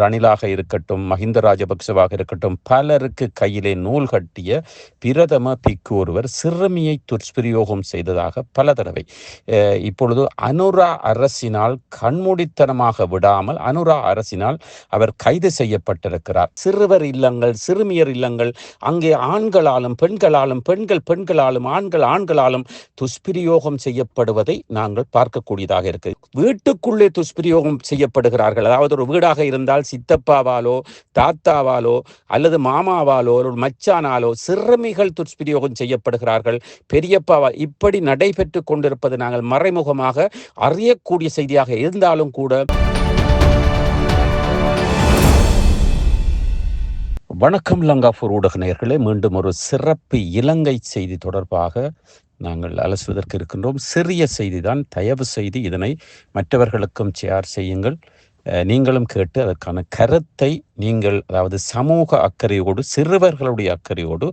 ரணிலாக இருக்கட்டும், மஹிந்த ராஜபக்சவாக இருக்கட்டும், பலருக்கு கையிலே நூல் கட்டிய பிரதம பிக்கு ஒருவர் சிறுமியை துஷ்பிரயோகம் செய்ததாக பல தடவை இப்பொழுது அனுரா அரசினால் கண்மூடித்தனமாக விடாமல் அனுரா அரசினால் அவர் கைது செய்யப்பட்டிருக்கிறார். சிறுவர் இல்லங்கள், சிறுமியர் இல்லங்கள், அங்கே ஆண்களாலும் பெண்களாலும், பெண்களாலும், ஆண்களாலும் துஷ்பிரயோகம் செய்யப்படுவதை நாங்கள் பார்க்கக்கூடியதாக இருக்கு. வீட்டுக்குள்ளே துஷ்பிரயோகம் செய்யப்படுகிறார்கள். அதாவது ஒரு வீடாக இருந்தால் சித்தப்பாவாலோ, தாத்தாவாலோ, அல்லது மாமாவாலோ, ஒரு மச்சானாலோ சிறுமிகள் துஷ்பிரயோகம் செய்யப்படுகிறார்கள். பெரியப்பாவா இப்படி நடைபெற்று கொண்டிருப்பது நாங்கள் மறைமுகமாக அறியக்கூடிய செய்தியாக இருந்தாலும் கூட. வணக்கம் லங்காபூர் ஊடக நேயர்களே, மீண்டும் ஒரு சிறப்பு இலங்கை செய்தி தொடர்பாக நாங்கள் அலசுவதற்கு இருக்கின்றோம். சிறிய செய்திதான், தயவு செய்து இதனை மற்றவர்களுக்கும் ஷேர் செய்யுங்கள். நீங்களும் கேட்டு அதற்கான கருத்தை நீங்கள், அதாவது சமூக அக்கறையோடு, சிறுவர்களுடைய அக்கறையோடு,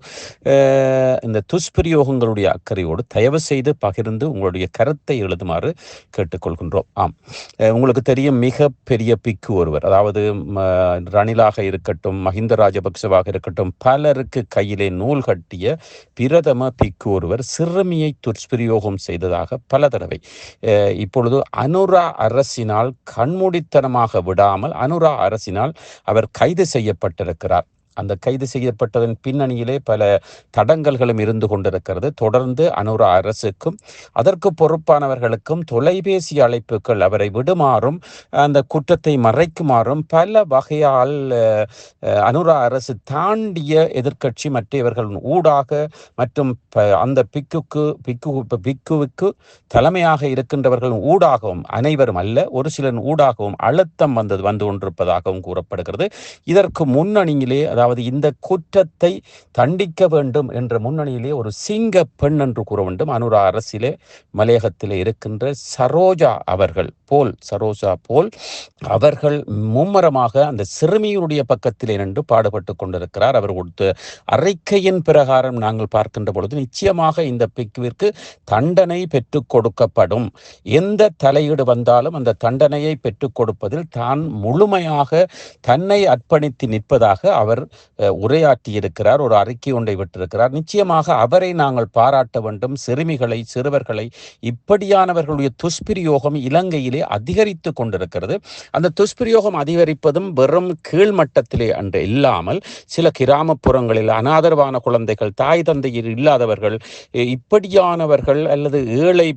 இந்த துஷ்பிரயோகங்களுடைய அக்கறையோடு தயவு செய்து பகிர்ந்து உங்களுடைய கருத்தை எழுதுமாறு கேட்டுக்கொள்கின்றோம். உங்களுக்கு தெரியும், மிக பெரிய பிக்கு ஒருவர், அதாவது ரணிலாக இருக்கட்டும், மஹிந்த ராஜபக்சவாக இருக்கட்டும், பலருக்கு கையிலே நூல் கட்டிய பிரதம பிக்கு ஒருவர் சிறுமியை துஷ்பிரயோகம் செய்ததாக பல தடவை இப்பொழுது அனுரா அரசினால் கண்மூடித்தனமாக விடாமல் அனுரா அரசினால் அவர் கைது செய்யப்பட்டிருக்கிறார். அந்த கைது செய்யப்பட்டதன் பின்னணியிலே பல தடங்கல்களும் இருந்து கொண்டிருக்கிறது. தொடர்ந்து அனுரா அரசுக்கும் அதற்கு பொறுப்பானவர்களுக்கும் தொலைபேசி அழைப்புகள் அவரை விடுமாறும், அந்த குற்றத்தை மறைக்குமாறும் பல வகையால் அனுரா அரசு தாண்டிய எதிர்க்கட்சி மற்றவர்களின் ஊடாக மற்றும் அந்த பிக்குவுக்கு தலைமையாக இருக்கின்றவர்களின் ஊடாகவும், அனைவரும் அல்ல, ஒரு சிலர் ஊடாகவும் அழுத்தம் வந்து கொண்டிருப்பதாகவும் கூறப்படுகிறது. இதற்கு முன்னணியிலே, அதாவது இந்த குற்றத்தை தண்டிக்க வேண்டும் என்ற முன்னணியிலே ஒரு சிங்க பெண் என்று கூற வேண்டும். அனுரா அரசிலே மலையகத்திலே இருக்கின்ற சரோஜா போல் அவர்கள் மும்மரமாக அந்த சிறுமியுடைய பக்கத்திலே நின்று பாடுபட்டு கொண்டிருக்கிறார். அவர் கொடுத்த அறிக்கையின் பிரகாரம் நாங்கள் பார்க்கின்ற பொழுது நிச்சயமாக இந்த பிக்குவிற்கு தண்டனை பெற்றுக் கொடுக்கப்படும். எந்த தலையீடு வந்தாலும் அந்த தண்டனையை பெற்றுக் கொடுப்பதில் தான் முழுமையாக தன்னை அர்ப்பணித்து நிற்பதாக அவர் உரையாற்றியிருக்கிறார். ஒரு அறிக்கை ஒன்றை விட்டிருக்கிறார். நிச்சயமாக அவரை நாங்கள் பாராட்ட வேண்டும். சிறுவர்களை இப்படியானவர்களுடைய துஷ்பிரயோகம் இலங்கையிலே அதிகரித்து கொண்டிருக்கிறது. அந்த துஷ்பிரயோகம் அதிகரிப்பதும் வெறும் கீழ்மட்டத்திலே அன்று இல்லாமல் சில கிராமப்புறங்களில் அனாதரவான குழந்தைகள், தாய் தந்தையர் இல்லாதவர்கள், இப்படியானவர்கள் அல்லது ஏழை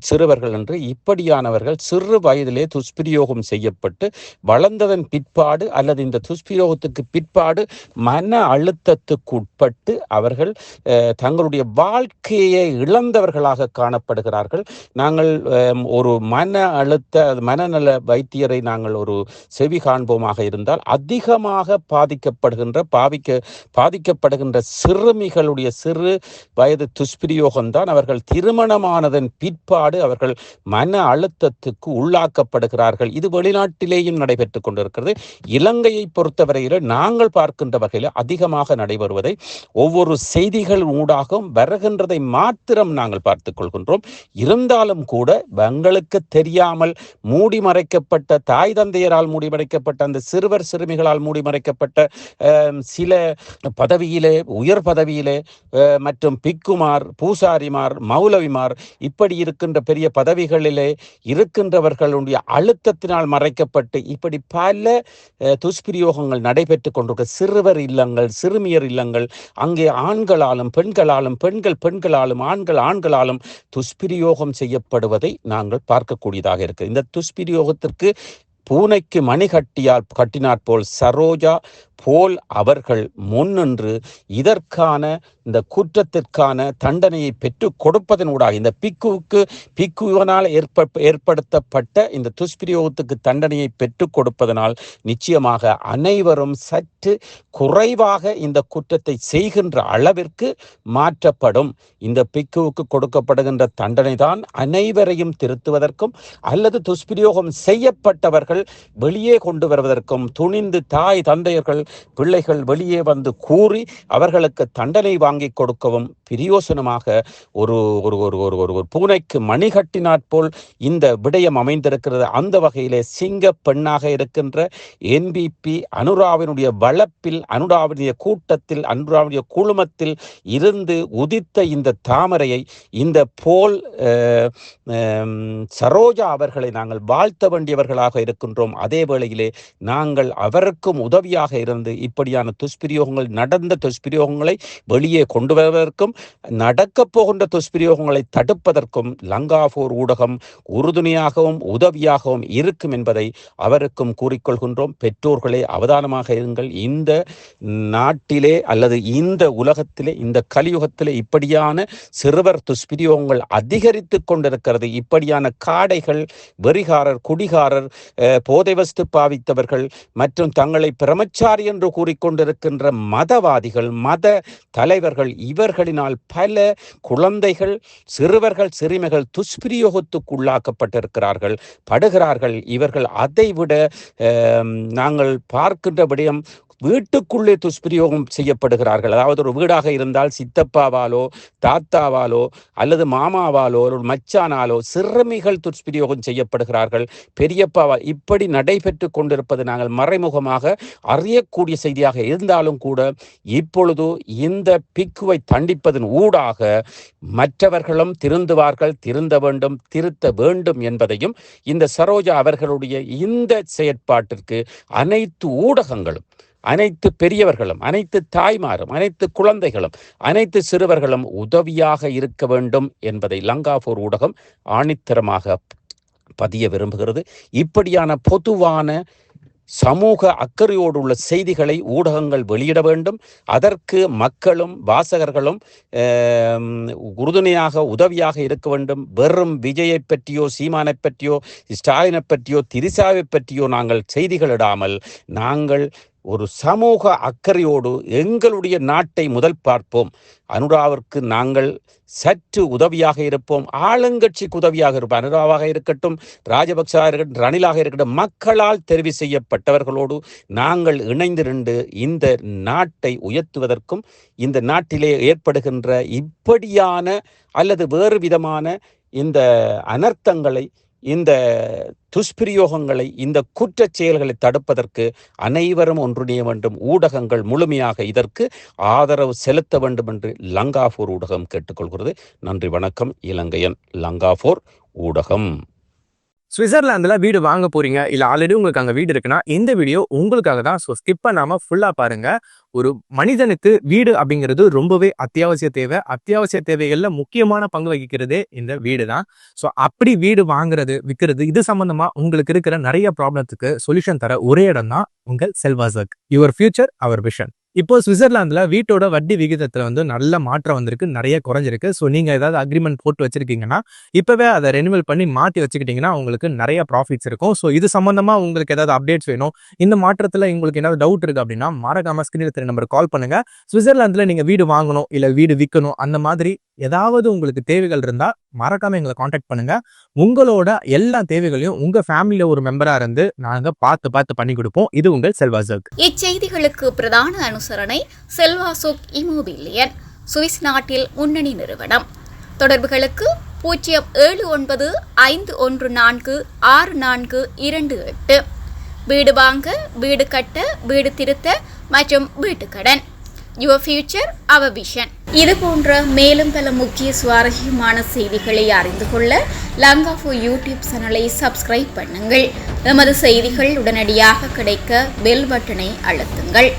சிறுவர்கள் என்று இப்படியானவர்கள் சிறு வயதிலே துஷ்பிரயோகம் செய்யப்பட்டு வளர்ந்ததன் பிற்பாடு அல்லது இந்த துஷ்பிரயோகத்துக்கு பிற்பாடு மன அழுத்தத்துக்கு உட்பட்டு அவர்கள் தங்களுடைய வாழ்க்கையை இழந்தவர்களாக காணப்படுகிறார்கள். நாங்கள் ஒரு மனநல வைத்தியரை நாங்கள் ஒரு செவி காண்போமாக இருந்தால் அதிகமாக பாதிக்கப்படுகின்ற சிறுமிகளுடைய சிறு வயது துஷ்பிரயோகம்தான். அவர்கள் திருமணமானதன் பிற்பாடு அவர்கள் மன அழுத்தத்துக்கு உள்ளாக்கப்படுகிறார்கள். இது வெளிநாட்டிலேயும் நடைபெற்றுக் கொண்டிருக்கிறது. இலங்கையை பொறுத்தவரையில் நாங்கள் பார்க்கின்ற வகையில் அதிகமாக நடைபெறுவதை ஒவ்வொரு செய்திகள் ஊடாகவும் வருகின்றதை மாத்திரம் நாங்கள் பார்த்துக் கொள்கின்றோம். இருந்தாலும் கூட எங்களுக்கு தெரியாமல் மூடி மறைக்கப்பட்ட, தாய் தந்தையரால் மூடி மறைக்கப்பட்ட, அந்த சிறுமிகளால் மூடி மறைக்கப்பட்ட சில பதவியிலே, உயர் பதவியிலே மற்றும் பிக்குமார், பூசாரிமார், மௌலவிமார் இப்படி இருக்கின்ற பெரிய பதவிகளிலே இருக்கின்றவர்களுடைய அழுத்தத்தினால் மறைக்கப்பட்டு இப்படி பல துஷ்பிரயோகங்கள் நடைபெற்றுக் கொண்டிருக்க சிறுவர் இல்லங்கள், சிறுமியர் இல்லங்கள், அங்கே ஆண்களாலும் பெண்களாலும் ஆண்களாலும் துஷ்பிரயோகம் செய்யப்படுவதை நாங்கள் பார்க்கக்கூடியதாக இருக்கு. இந்த துஷ்பிரயோகத்திற்கு பூனைக்கு மணி கட்டினாற் போல் சரோஜா போல் அவர்கள் முன்னின்று இதற்கான, இந்த குற்றத்திற்கான தண்டனையை பெற்றுக் கொடுப்பதனூடாக இந்த பிக்குவினால் ஏற்படுத்தப்பட்ட இந்த துஷ்பிரயோகத்துக்கு தண்டனையை பெற்றுக் கொடுப்பதனால் நிச்சயமாக அனைவரும் சற்று குறைவாக இந்த குற்றத்தை செய்கின்ற அளவிற்கு மாற்றப்படும். இந்த பிக்குவுக்கு கொடுக்கப்படுகின்ற தண்டனை தான் அனைவரையும் திருத்துவதற்கும் அல்லது துஷ்பிரயோகம் செய்யப்பட்டவர்கள் வெளியே கொண்டு வருவதற்கும் துணிந்து தாய் தந்தையர்கள் பிள்ளைகள் வெளியே வந்து கூறி அவர்களுக்கு தண்டனை வாங்க வாங்கி கொடுக்கவும் பிரயோசனமாக ஒரு ஒரு ஒரு ஒரு ஒரு பூனைக்கு மணி கட்டினாற்போல் இந்த விடயம் அமைந்திருக்கிறது. அந்த வகையிலே சிங்க பெண்ணாக இருக்கின்ற என்பிபி அனுராவினுடைய வளப்பில், அனுராவினுடைய கூட்டத்தில், அனுராவினுடைய குழுமத்தில் இருந்து உதித்த இந்த தாமரையை, இந்த போல் சரோஜா அவர்களை நாங்கள் வாழ்த்த வேண்டியவர்களாக இருக்கின்றோம். அதே வேளையிலே நாங்கள் அவருக்கும் உதவியாக இருந்து இப்படியான துஷ்பிரயோகங்கள், நடந்த துஷ்பிரயோகங்களை வெளியே கொண்டு வருவதற்கும் நடக்கப் போகின்ற துஷ்பிரயோகங்களை தடுப்பதற்கும் லங்காபோர் ஊடகம் உறுதுணையாகவும் உதவியாகவும் இருக்கும் என்பதை அவருக்கும் கூறிக்கொள்கின்றோம். பெற்றோர்களே அவதானமாக இருங்கள். இந்த நாட்டிலே அல்லது இந்த உலகத்திலே, இந்த கலியுகத்திலே இப்படியான சிறுவர் துஷ்பிரயோகங்கள் அதிகரித்து கொண்டிருக்கிறது. இப்படியான காடைகள், வெறிகாரர், குடிகாரர், போதை வஸ்து பாவித்தவர்கள் மற்றும் தங்களை பிரமச்சாரி என்று கூறிக்கொண்டிருக்கின்ற மதவாதிகள், மத தலைவர்கள், இவர்களினால் பல குழந்தைகள், சிறுவர்கள், சிறுமிகள் துஷ்பிரயோகத்துக்கு உள்ளாக்கப்பட்டிருக்கிறார்கள், படுகிறார்கள். இவர்கள் அதைவிட நாங்கள் பார்க்கின்ற விடயம் வீட்டுக்குள்ளே துஷ்பிரயோகம் செய்யப்படுகிறார்கள். அதாவது ஒரு வீடாக இருந்தால் சித்தப்பாவாலோ தாத்தாவாலோ அல்லது மாமாவாலோ ஒரு மச்சானாலோ சிறுமிகள் துஷ்பிரயோகம் செய்யப்படுகிறார்கள், பெரியப்பாவால். இப்படி நடைபெற்று கொண்டிருப்பது நாங்கள் மறைமுகமாக அறியக்கூடிய செய்தியாக இருந்தாலும் கூட இப்பொழுது இந்த பிக்குவை தண்டிப்பதன் ஊடாக மற்றவர்களும் திருந்துவார்கள், திருந்த வேண்டும், திருத்த வேண்டும் என்பதையும் இந்த சரோஜா அவர்களுடைய இந்த செயற்பாட்டிற்கு அனைத்து ஊடகங்களும், அனைத்து பெரியவர்களும், அனைத்து தாய்மாரும், அனைத்து குழந்தைகளும், அனைத்து சிறுவர்களும் உதவியாக இருக்க வேண்டும் என்பதை லங்காபோர் ஊடகம் ஆணித்தரமாக பதிய விரும்புகிறது. இப்படியான பொதுவான சமூக அக்கறையோடு உள்ள செய்திகளை ஊடகங்கள் வெளியிட வேண்டும். அதற்கு மக்களும் வாசகர்களும் உறுதுணையாக, உதவியாக இருக்க வேண்டும். வெறும் விஜயை பற்றியோ, சீமானை பற்றியோ, ஸ்டாலினை பற்றியோ, திரிசாவை பற்றியோ நாங்கள் செய்திகளிடாமல் நாங்கள் ஒரு சமூக அக்கறையோடு எங்களுடைய நாட்டை முதல் பார்ப்போம். அனுராவிற்கு நாங்கள் சற்று உதவியாக இருப்போம். ஆளுங்கட்சிக்கு உதவியாக இருப்போம். அனுராவாக இருக்கட்டும், ராஜபக்சா இருக்கட்டும், ரணிலாக இருக்கட்டும், மக்களால் தெரிவு செய்யப்பட்டவர்களோடு நாங்கள் இணைந்திருந்து இந்த நாட்டை உயர்த்துவதற்கும், இந்த நாட்டிலே ஏற்படுகின்ற இப்படியான அல்லது வேறு விதமான இந்த அனர்த்தங்களை, இந்த துஷ்பிரயோகங்களை, இந்த குற்றச் செயல்களை தடுப்பதற்கு அனைவரும் ஒன்றிணைய வேண்டும். ஊடகங்கள் முழுமையாக இதற்கு ஆதரவு செலுத்த வேண்டும் என்று லங்காபோர் ஊடகம் கேட்டுக்கொள்கிறது. நன்றி, வணக்கம். இலங்கையன், லங்காபோர் ஊடகம். சுவிட்சர்லாந்துல வீடு வாங்க போறீங்க, இல்ல ஆல்ரெடி உங்களுக்கு அங்க வீடு இருக்குன்னா இந்த வீடியோ உங்களுக்காக தான். ஸோ ஸ்கிப் பண்ணாம ஃபுல்லா பாருங்க. ஒரு மனிதனுக்கு வீடு அப்படிங்கிறது ரொம்பவே அத்தியாவசிய தேவை. அத்தியாவசிய தேவைகள்ல முக்கியமான பங்கு வகிக்கிறதே இந்த வீடு தான். ஸோ அப்படி வீடு வாங்குறது, விற்கிறது, இது சம்பந்தமா உங்களுக்கு இருக்கிற நிறைய ப்ராப்ளத்துக்கு சொல்யூஷன் தர ஒரே இடம் தான் உங்கள் செல்வாசக். Your future our vision. இப்போ சுவிட்சர்லாந்துல வீட்டோட வட்டி விகிதத்துல நல்ல மாற்றம் வந்திருக்கு, நிறைய குறைஞ்சிருக்கு. ஸோ நீங்க ஏதாவது அக்ரிமெண்ட் போட்டு வச்சிருக்கீங்கன்னா இப்பவே அதை ரெனிவல் பண்ணி மாற்றி வச்சுக்கிட்டீங்கன்னா உங்களுக்கு நிறைய ப்ராஃபிட்ஸ் இருக்கும். ஸோ இது சம்பந்தமா உங்களுக்கு ஏதாவது அப்டேட்ஸ் வேணும், இந்த மாற்றத்துல உங்களுக்கு ஏதாவது டவுட் இருக்கு அப்படின்னா மறக்காம ஸ்கிரீன்ல தெரிய நம்பருக்கு கால் பண்ணுங்க. சுவிட்சர்லாந்துல நீங்க வீடு வாங்கணும், இல்ல வீடு விற்கணும், அந்த மாதிரி ஏதாவது உங்களுக்கு தேவைகள் இருந்தா மறக்காம எங்களை காண்டாக்ட் பண்ணுங்க. உங்களோட எல்லா தேவைகளையும் உங்க ஃபேமிலியில ஒரு மெம்பரா இருந்து நாங்க பார்த்து பண்ணி கொடுப்போம். இது உங்கள் செல்வாசோக். இச்செய்திகளுக்கு பிரதான அனுசரணை செல்வாசோக் இமோபிலியன், சுவிஸ் நாட்டில் முன்னணி நிறுவனம். தொடர்புகளுக்கு 07951464428. வீடு வாங்க, வீடு கட்ட, வீடு திருத்த மற்றும் வீட்டுக்கடன். Your future our vision. இது போன்ற மேலும் பல முக்கிய சுவாரஸ்யமான செய்திகளை அறிந்து கொள்ள லங்காபோர் யூடியூப் சேனலை சப்ஸ்கிரைப் பண்ணுங்கள். எமது செய்திகள் உடனடியாக கிடைக்க பெல் பட்டனை அழுத்துங்கள்.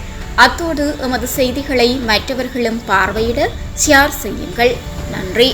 அத்தோடு எமது செய்திகளை மற்றவர்களும் பார்வையிட ஷேர் செய்யுங்கள். நன்றி.